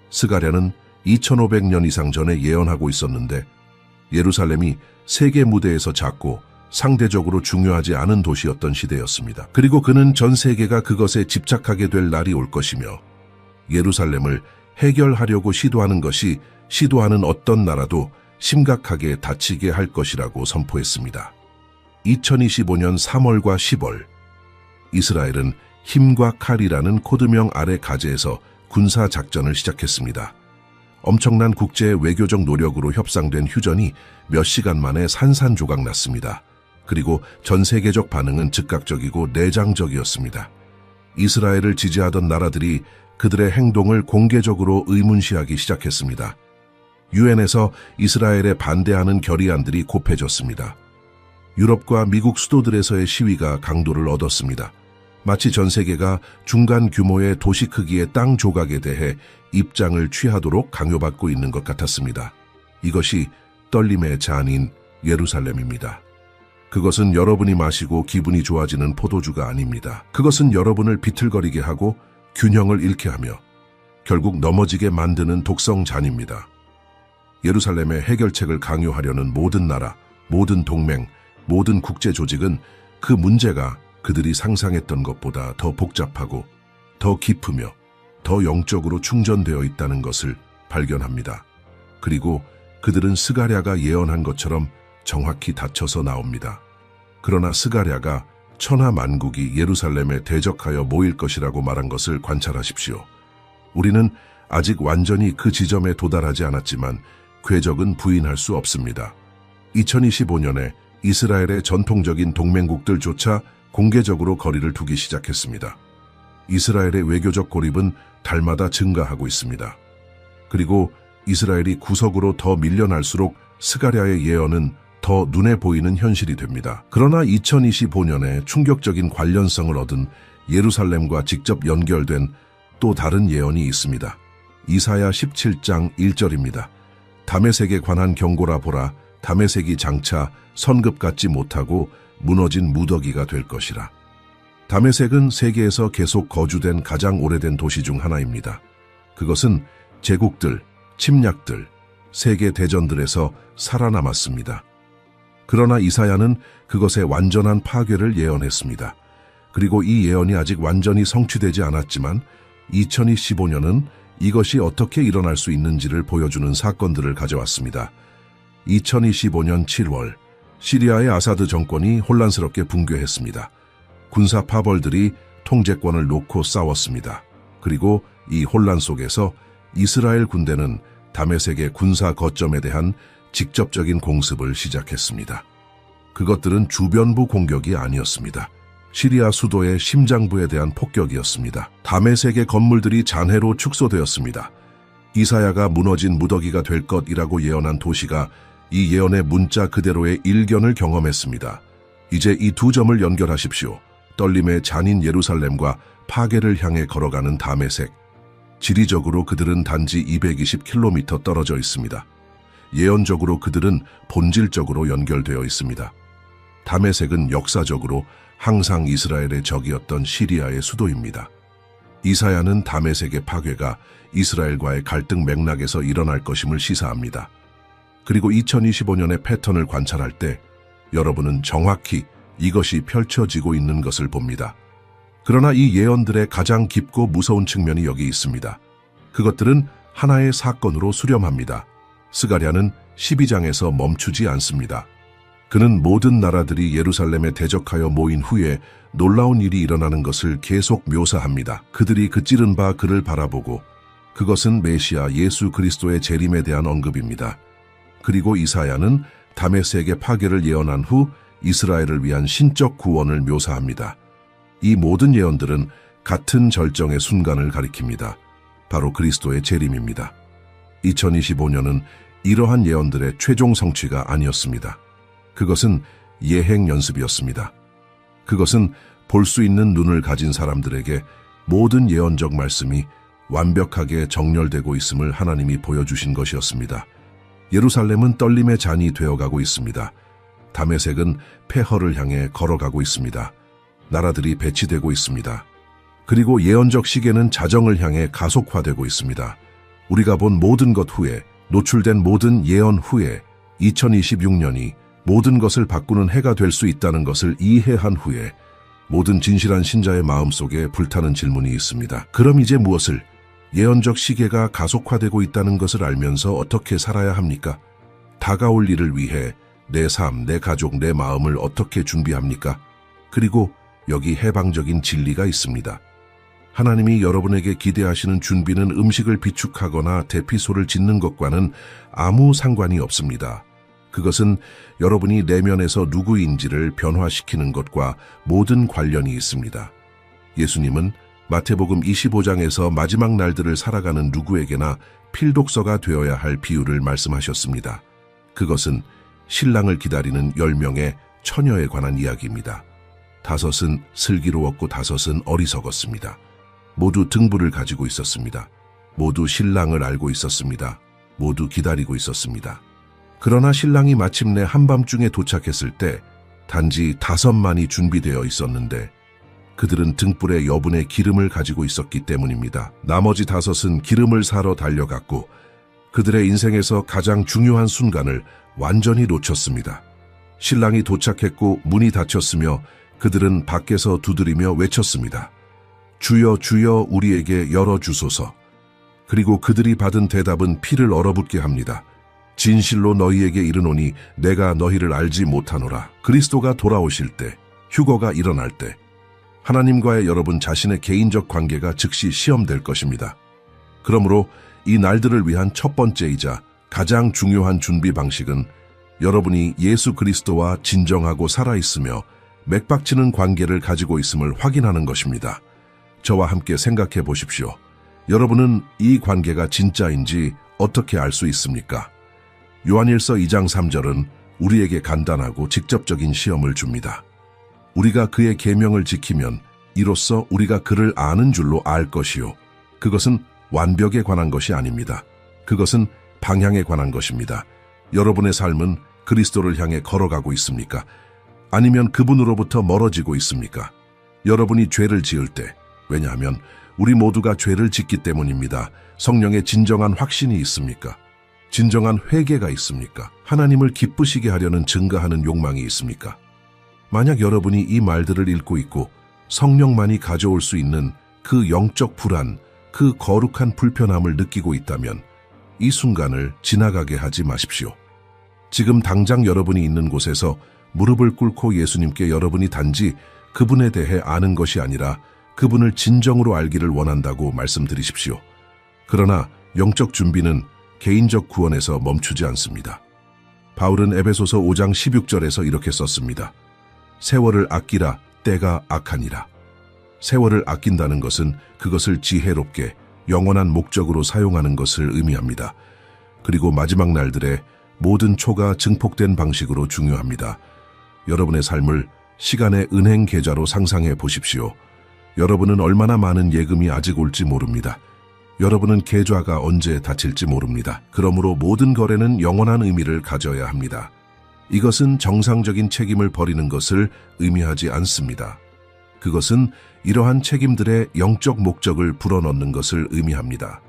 스가랴는 2500년 이상 전에 예언하고 있었는데 예루살렘이 세계 무대에서 작고 상대적으로 중요하지 않은 도시였던 시대였습니다. 그리고 그는 전 세계가 그것에 집착하게 될 날이 올 것이며 예루살렘을 해결하려고 시도하는 것이 시도하는 어떤 나라도 심각하게 다치게 할 것이라고 선포했습니다. 2025년 3월과 10월, 이스라엘은 힘과 칼이라는 코드명 아래 가제에서 군사 작전을 시작했습니다. 엄청난 국제 외교적 노력으로 협상된 휴전이 몇 시간 만에 산산조각 났습니다. 그리고 전 세계적 반응은 즉각적이고 내장적이었습니다. 이스라엘을 지지하던 나라들이 그들의 행동을 공개적으로 의문시하기 시작했습니다. 유엔에서 이스라엘에 반대하는 결의안들이 곱해졌습니다. 유럽과 미국 수도들에서의 시위가 강도를 얻었습니다. 마치 전 세계가 중간 규모의 도시 크기의 땅 조각에 대해 입장을 취하도록 강요받고 있는 것 같았습니다. 이것이 떨림의 잔인 예루살렘입니다. 그것은 여러분이 마시고 기분이 좋아지는 포도주가 아닙니다. 그것은 여러분을 비틀거리게 하고 균형을 잃게 하며 결국 넘어지게 만드는 독성잔입니다. 예루살렘의 해결책을 강요하려는 모든 나라, 모든 동맹, 모든 국제조직은 그 문제가 그들이 상상했던 것보다 더 복잡하고 더 깊으며 더 영적으로 충전되어 있다는 것을 발견합니다. 그리고 그들은 스가랴가 예언한 것처럼 정확히 닫혀서 나옵니다. 그러나 스가랴가 천하 만국이 예루살렘에 대적하여 모일 것이라고 말한 것을 관찰하십시오. 우리는 아직 완전히 그 지점에 도달하지 않았지만 궤적은 부인할 수 없습니다. 2025년에 이스라엘의 전통적인 동맹국들조차 공개적으로 거리를 두기 시작했습니다. 이스라엘의 외교적 고립은 달마다 증가하고 있습니다. 그리고 이스라엘이 구석으로 더 밀려날수록 스가랴의 예언은 더 눈에 보이는 현실이 됩니다. 그러나 2025년에 충격적인 관련성을 얻은 예루살렘과 직접 연결된 또 다른 예언이 있습니다. 이사야 17장 1절입니다. 다메섹에 관한 경고라 보라. 다메섹이 장차 성급 같지 못하고 무너진 무더기가 될 것이라. 다메섹은 세계에서 계속 거주된 가장 오래된 도시 중 하나입니다. 그것은 제국들, 침략들, 세계 대전들에서 살아남았습니다. 그러나 이사야는 그것의 완전한 파괴를 예언했습니다. 그리고 이 예언이 아직 완전히 성취되지 않았지만 2025년은 이것이 어떻게 일어날 수 있는지를 보여주는 사건들을 가져왔습니다. 2025년 7월, 시리아의 아사드 정권이 혼란스럽게 붕괴했습니다. 군사 파벌들이 통제권을 놓고 싸웠습니다. 그리고 이 혼란 속에서 이스라엘 군대는 다메섹의 군사 거점에 대한 직접적인 공습을 시작했습니다. 그것들은 주변부 공격이 아니었습니다. 시리아 수도의 심장부에 대한 폭격이었습니다. 다메섹의 건물들이 잔해로 축소되었습니다. 이사야가 무너진 무더기가 될 것이라고 예언한 도시가 이 예언의 문자 그대로의 일견을 경험했습니다. 이제 이 두 점을 연결하십시오. 떨림의 잔인 예루살렘과 파괴를 향해 걸어가는 다메섹. 지리적으로 그들은 단지 220km 떨어져 있습니다. 예언적으로 그들은 본질적으로 연결되어 있습니다. 다메섹은 역사적으로 항상 이스라엘의 적이었던 시리아의 수도입니다. 이사야는 다메섹의 파괴가 이스라엘과의 갈등 맥락에서 일어날 것임을 시사합니다. 그리고 2025년의 패턴을 관찰할 때 여러분은 정확히 이것이 펼쳐지고 있는 것을 봅니다. 그러나 이 예언들의 가장 깊고 무서운 측면이 여기 있습니다. 그것들은 하나의 사건으로 수렴합니다. 스가랴는 12장에서 멈추지 않습니다. 그는 모든 나라들이 예루살렘에 대적하여 모인 후에 놀라운 일이 일어나는 것을 계속 묘사합니다. 그들이 그 찌른 바 그를 바라보고 그것은 메시아 예수 그리스도의 재림에 대한 언급입니다. 그리고 이사야는 다메섹의 파괴를 예언한 후 이스라엘을 위한 신적 구원을 묘사합니다. 이 모든 예언들은 같은 절정의 순간을 가리킵니다. 바로 그리스도의 재림입니다. 2025년은 이러한 예언들의 최종 성취가 아니었습니다. 그것은 예행 연습이었습니다. 그것은 볼 수 있는 눈을 가진 사람들에게 모든 예언적 말씀이 완벽하게 정렬되고 있음을 하나님이 보여주신 것이었습니다. 예루살렘은 떨림의 잔이 되어가고 있습니다. 다메섹은 폐허를 향해 걸어가고 있습니다. 나라들이 배치되고 있습니다. 그리고 예언적 시계는 자정을 향해 가속화되고 있습니다. 우리가 본 모든 것 후에, 노출된 모든 예언 후에 2026년이 모든 것을 바꾸는 해가 될 수 있다는 것을 이해한 후에 모든 진실한 신자의 마음속에 불타는 질문이 있습니다. 그럼 이제 무엇을? 예언적 시계가 가속화되고 있다는 것을 알면서 어떻게 살아야 합니까? 다가올 일을 위해 내 삶, 내 가족, 내 마음을 어떻게 준비합니까? 그리고 여기 해방적인 진리가 있습니다. 하나님이 여러분에게 기대하시는 준비는 음식을 비축하거나 대피소를 짓는 것과는 아무 상관이 없습니다. 그것은 여러분이 내면에서 누구인지를 변화시키는 것과 모든 관련이 있습니다. 예수님은 마태복음 25장에서 마지막 날들을 살아가는 누구에게나 필독서가 되어야 할 비유를 말씀하셨습니다. 그것은 신랑을 기다리는 10명의 처녀에 관한 이야기입니다. 5은 슬기로웠고 5은 어리석었습니다. 모두 등불을 가지고 있었습니다. 모두 신랑을 알고 있었습니다. 모두 기다리고 있었습니다. 그러나 신랑이 마침내 한밤중에 도착했을 때 단지 5만이 준비되어 있었는데 그들은 등불에 여분의 기름을 가지고 있었기 때문입니다. 나머지 5은 기름을 사러 달려갔고 그들의 인생에서 가장 중요한 순간을 완전히 놓쳤습니다. 신랑이 도착했고 문이 닫혔으며 그들은 밖에서 두드리며 외쳤습니다. 주여 주여 우리에게 열어주소서. 그리고 그들이 받은 대답은 피를 얼어붙게 합니다. 진실로 너희에게 이르노니 내가 너희를 알지 못하노라. 그리스도가 돌아오실 때, 휴거가 일어날 때 하나님과의 여러분 자신의 개인적 관계가 즉시 시험될 것입니다. 그러므로 이 날들을 위한 첫 번째이자 가장 중요한 준비 방식은 여러분이 예수 그리스도와 진정하고 살아있으며 맥박치는 관계를 가지고 있음을 확인하는 것입니다. 저와 함께 생각해 보십시오. 여러분은 이 관계가 진짜인지 어떻게 알 수 있습니까? 요한일서 2장 3절은 우리에게 간단하고 직접적인 시험을 줍니다. 우리가 그의 계명을 지키면 이로써 우리가 그를 아는 줄로 알 것이요. 그것은 완벽에 관한 것이 아닙니다. 그것은 방향에 관한 것입니다. 여러분의 삶은 그리스도를 향해 걸어가고 있습니까? 아니면 그분으로부터 멀어지고 있습니까? 여러분이 죄를 지을 때, 왜냐하면 우리 모두가 죄를 짓기 때문입니다. 성령의 진정한 확신이 있습니까? 진정한 회개가 있습니까? 하나님을 기쁘시게 하려는 증가하는 욕망이 있습니까? 만약 여러분이 이 말들을 읽고 있고 성령만이 가져올 수 있는 그 영적 불안, 그 거룩한 불편함을 느끼고 있다면 이 순간을 지나가게 하지 마십시오. 지금 당장 여러분이 있는 곳에서 무릎을 꿇고 예수님께 여러분이 단지 그분에 대해 아는 것이 아니라 그분을 진정으로 알기를 원한다고 말씀드리십시오. 그러나 영적 준비는 개인적 구원에서 멈추지 않습니다. 바울은 에베소서 5장 16절에서 이렇게 썼습니다. 세월을 아끼라 때가 악하니라. 세월을 아낀다는 것은 그것을 지혜롭게 영원한 목적으로 사용하는 것을 의미합니다. 그리고 마지막 날들의 모든 초가 증폭된 방식으로 중요합니다. 여러분의 삶을 시간의 은행 계좌로 상상해 보십시오. 여러분은 얼마나 많은 예금이 아직 올지 모릅니다. 여러분은 계좌가 언제 닫힐지 모릅니다. 그러므로 모든 거래는 영원한 의미를 가져야 합니다. 이것은 정상적인 책임을 버리는 것을 의미하지 않습니다. 그것은 이러한 책임들의 영적 목적을 불어넣는 것을 의미합니다.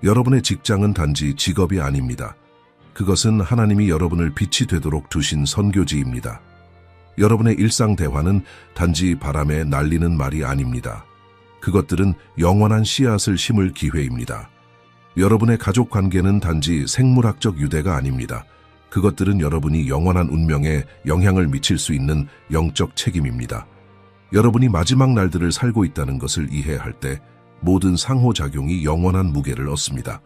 여러분의 직장은 단지 직업이 아닙니다. 그것은 하나님이 여러분을 빛이 되도록 두신 선교지입니다. 여러분의 일상 대화는 단지 바람에 날리는 말이 아닙니다. 그것들은 영원한 씨앗을 심을 기회입니다. 여러분의 가족 관계는 단지 생물학적 유대가 아닙니다. 그것들은 여러분이 영원한 운명에 영향을 미칠 수 있는 영적 책임입니다. 여러분이 마지막 날들을 살고 있다는 것을 이해할 때 모든 상호작용이 영원한 무게를 얻습니다.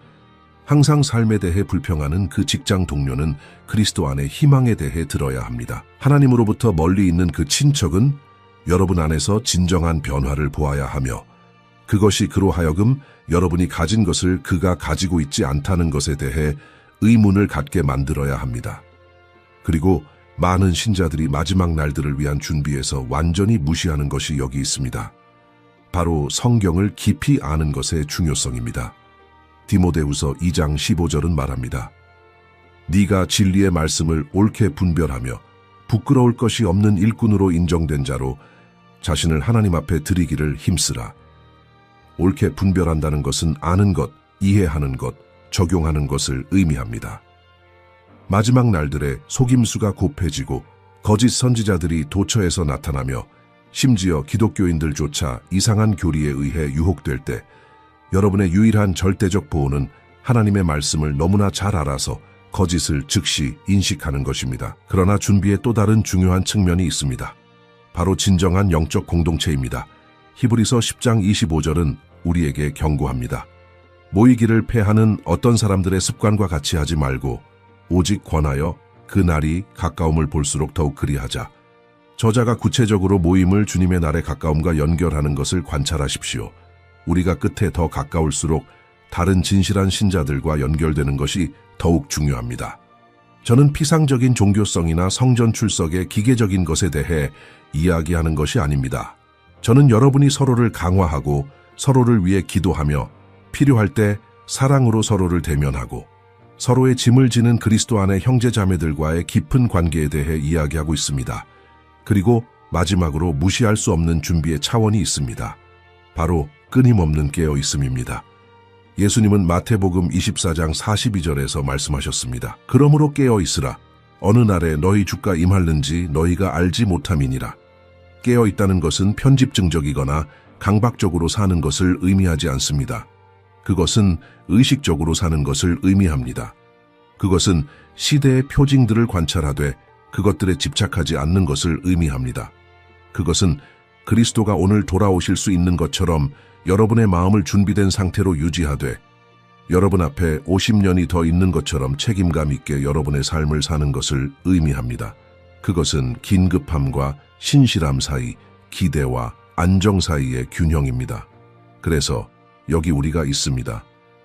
항상 삶에 대해 불평하는 그 직장 동료는 그리스도 안에 희망에 대해 들어야 합니다. 하나님으로부터 멀리 있는 그 친척은 여러분 안에서 진정한 변화를 보아야 하며 그것이 그로 하여금 여러분이 가진 것을 그가 가지고 있지 않다는 것에 대해 의문을 갖게 만들어야 합니다. 그리고 많은 신자들이 마지막 날들을 위한 준비에서 완전히 무시하는 것이 여기 있습니다. 바로 성경을 깊이 아는 것의 중요성입니다. 디모데후서 2장 15절은 말합니다. 네가 진리의 말씀을 옳게 분별하며 부끄러울 것이 없는 일꾼으로 인정된 자로 자신을 하나님 앞에 드리기를 힘쓰라. 옳게 분별한다는 것은 아는 것, 이해하는 것, 적용하는 것을 의미합니다. 마지막 날들에 속임수가 곱해지고 거짓 선지자들이 도처에서 나타나며 심지어 기독교인들조차 이상한 교리에 의해 유혹될 때 여러분의 유일한 절대적 보호는 하나님의 말씀을 너무나 잘 알아서 거짓을 즉시 인식하는 것입니다. 그러나 준비에 또 다른 중요한 측면이 있습니다. 바로 진정한 영적 공동체입니다. 히브리서 10장 25절은 우리에게 경고합니다. 모이기를 패하는 어떤 사람들의 습관과 같이 하지 말고 오직 권하여 그 날이 가까움을 볼수록 더욱 그리하자. 저자가 구체적으로 모임을 주님의 날의 가까움과 연결하는 것을 관찰하십시오. 우리가 끝에 더 가까울수록 다른 진실한 신자들과 연결되는 것이 더욱 중요합니다. 저는 피상적인 종교성이나 성전 출석의 기계적인 것에 대해 이야기하는 것이 아닙니다. 저는 여러분이 서로를 강화하고 서로를 위해 기도하며 필요할 때 사랑으로 서로를 대면하고 서로의 짐을 지는 그리스도 안의 형제자매들과의 깊은 관계에 대해 이야기하고 있습니다. 그리고 마지막으로 무시할 수 없는 준비의 차원이 있습니다. 바로 끊임없는 깨어있음입니다. 예수님은 마태복음 24장 42절에서 말씀하셨습니다. 그러므로 깨어있으라. 어느 날에 너희 주가 임할는지 너희가 알지 못함이니라. 깨어있다는 것은 편집증적이거나 강박적으로 사는 것을 의미하지 않습니다. 그것은 의식적으로 사는 것을 의미합니다. 그것은 시대의 표징들을 관찰하되 그것들에 집착하지 않는 것을 의미합니다. 그것은 그리스도가 오늘 돌아오실 수 있는 것처럼 여러분의 마음을 준비된 상태로 유지하되 여러분 앞에 50년이 더 있는 것처럼 책임감 있게 여러분의 삶을 사는 것을 의미합니다. 그것은 긴급함과 신실함 사이, 기대와 안정 사이의 균형입니다. 그래서 여기 우리가 있습니다.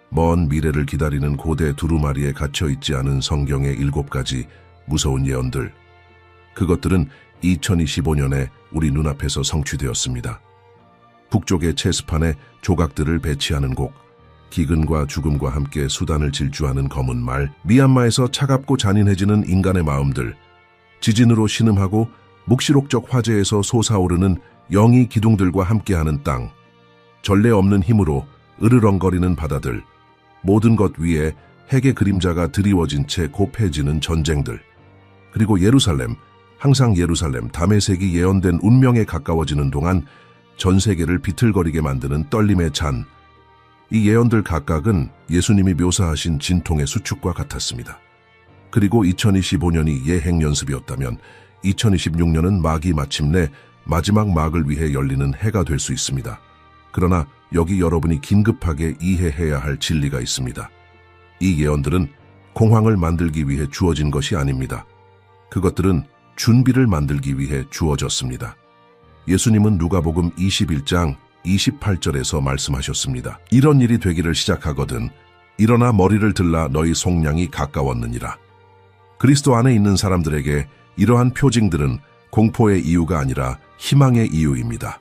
먼 미래를 기다리는 고대 두루마리에 갇혀있지 않은 성경의 7가지 무서운 예언들. 그것들은 2025년에 우리 눈앞에서 성취되었습니다. 북쪽의 체스판에 조각들을 배치하는 곡, 기근과 죽음과 함께 수단을 질주하는 검은 말, 미얀마에서 차갑고 잔인해지는 인간의 마음들, 지진으로 신음하고 묵시록적 화재에서 솟아오르는 영이 기둥들과 함께하는 땅, 전례 없는 힘으로 으르렁거리는 바다들, 모든 것 위에 핵의 그림자가 드리워진 채 곱해지는 전쟁들, 그리고 예루살렘, 항상 예루살렘, 다메섹이 예언된 운명에 가까워지는 동안 전 세계를 비틀거리게 만드는 떨림의 잔. 이 예언들 각각은 예수님이 묘사하신 진통의 수축과 같았습니다. 그리고 2025년이 예행 연습이었다면 2026년은 막이 마침내 마지막 막을 위해 열리는 해가 될 수 있습니다. 그러나 여기 여러분이 긴급하게 이해해야 할 진리가 있습니다. 이 예언들은 공황을 만들기 위해 주어진 것이 아닙니다. 그것들은 준비를 만들기 위해 주어졌습니다. 예수님은 누가복음 21장 28절에서 말씀하셨습니다. 이런 일이 되기를 시작하거든 일어나 머리를 들라 너희 속량이 가까웠느니라. 그리스도 안에 있는 사람들에게 이러한 표징들은 공포의 이유가 아니라 희망의 이유입니다.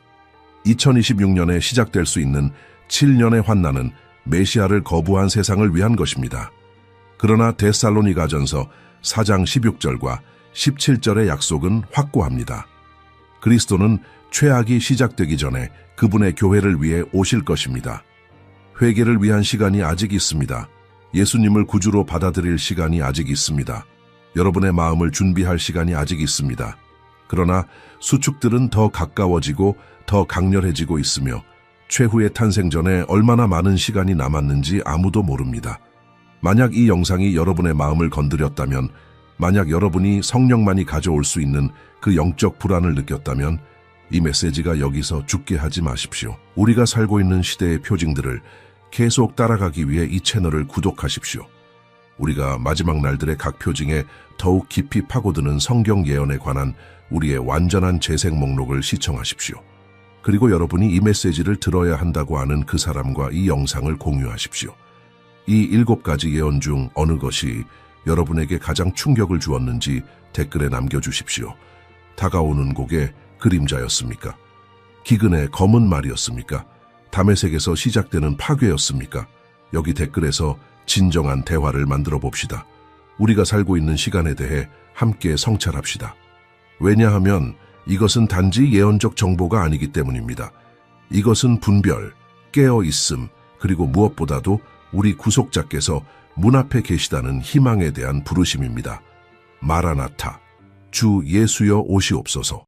2026년에 시작될 수 있는 7년의 환난은 메시아를 거부한 세상을 위한 것입니다. 그러나 데살로니가전서 4장 16절과 17절의 약속은 확고합니다. 그리스도는 최악이 시작되기 전에 그분의 교회를 위해 오실 것입니다. 회개를 위한 시간이 아직 있습니다. 예수님을 구주로 받아들일 시간이 아직 있습니다. 여러분의 마음을 준비할 시간이 아직 있습니다. 그러나 수축들은 더 가까워지고 더 강렬해지고 있으며 최후의 탄생 전에 얼마나 많은 시간이 남았는지 아무도 모릅니다. 만약 이 영상이 여러분의 마음을 건드렸다면, 만약 여러분이 성령만이 가져올 수 있는 그 영적 불안을 느꼈다면 이 메시지가 여기서 죽게 하지 마십시오. 우리가 살고 있는 시대의 표징들을 계속 따라가기 위해 이 채널을 구독하십시오. 우리가 마지막 날들의 각 표징에 더욱 깊이 파고드는 성경 예언에 관한 우리의 완전한 재생 목록을 시청하십시오. 그리고 여러분이 이 메시지를 들어야 한다고 하는 그 사람과 이 영상을 공유하십시오. 이 7가지 예언 중 어느 것이 여러분에게 가장 충격을 주었는지 댓글에 남겨주십시오. 다가오는 곡의 그림자였습니까? 기근의 검은 말이었습니까? 다메섹에서 시작되는 파괴였습니까? 여기 댓글에서 진정한 대화를 만들어 봅시다. 우리가 살고 있는 시간에 대해 함께 성찰합시다. 왜냐하면 이것은 단지 예언적 정보가 아니기 때문입니다. 이것은 분별, 깨어있음, 그리고 무엇보다도 우리 구속자께서 문 앞에 계시다는 희망에 대한 부르심입니다. 마라나타, 주 예수여 오시옵소서.